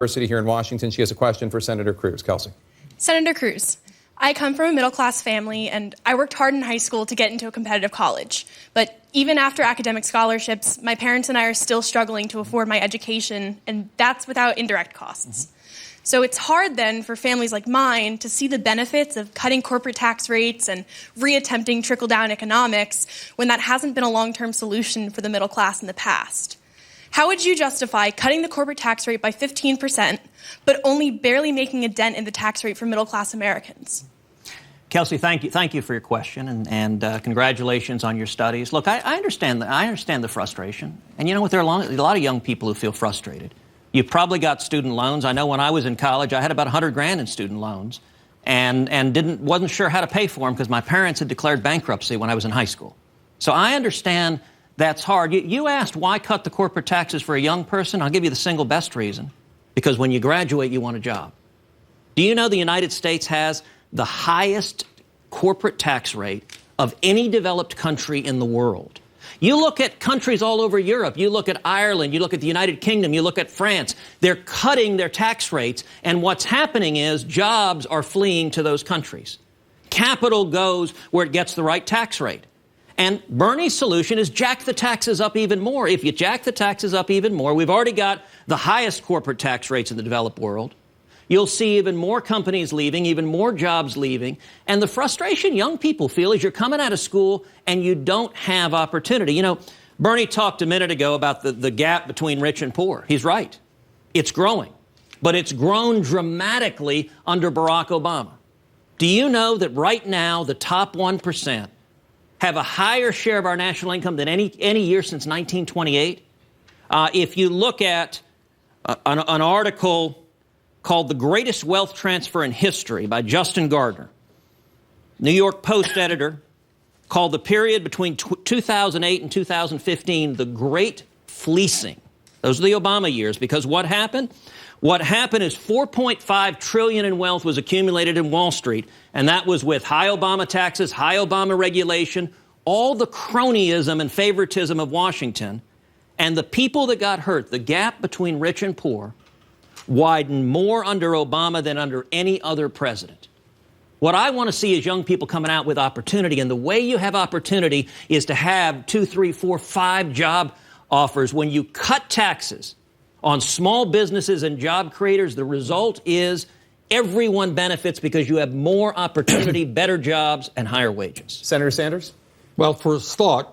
University here in Washington. She has a question for Senator Cruz. Kelsey. Senator Cruz, I come from a middle-class family, and I worked hard in high school to get into a competitive college. But even after academic scholarships, my parents and I are still struggling to afford my education, and that's without indirect costs. So it's hard then for families like mine to see the benefits of cutting corporate tax rates and reattempting trickle-down economics when that hasn't been a long-term solution for the middle class in the past. How would you justify cutting the corporate tax rate by 15%, but only barely making a dent in the tax rate for middle-class Americans? Kelsey, thank you for your question, and congratulations on your studies. Look, I understand the frustration, and you know what? There are a lot of young people who feel frustrated. You've probably got student loans. I know when I was in college, I had about $100,000 in student loans, and wasn't sure how to pay for them because my parents had declared bankruptcy when I was in high school. So I understand that's hard. You asked why cut the corporate taxes for a young person. I'll give you the single best reason. Because when you graduate, you want a job. Do you know the United States has the highest corporate tax rate of any developed country in the world? You look at countries all over Europe. You look at Ireland. You look at the United Kingdom. You look at France. They're cutting their tax rates. And what's happening is jobs are fleeing to those countries. Capital goes where it gets the right tax rate. And Bernie's solution is jack the taxes up even more. If you jack the taxes up even more, we've already got the highest corporate tax rates in the developed world. You'll see even more companies leaving, even more jobs leaving. And the frustration young people feel is you're coming out of school and you don't have opportunity. You know, Bernie talked a minute ago about the gap between rich and poor. He's right. It's growing. But it's grown dramatically under Barack Obama. Do you know that right now the top 1% have a higher share of our national income than any year since 1928? If you look at an article called The Greatest Wealth Transfer in History by Justin Gardner, New York Post editor, called the period between 2008 and 2015 the Great Fleecing. Those are the Obama years, because what happened? What happened is $4.5 trillion in wealth was accumulated in Wall Street, and that was with high Obama taxes, high Obama regulation, all the cronyism and favoritism of Washington. And the people that got hurt, the gap between rich and poor, widened more under Obama than under any other president. What I want to see is young people coming out with opportunity, and the way you have opportunity is to have 2, 3, 4, 5 job offers. When you cut taxes on small businesses and job creators, the result is everyone benefits because you have more opportunity, better jobs, and higher wages. Senator Sanders? Well, for a start,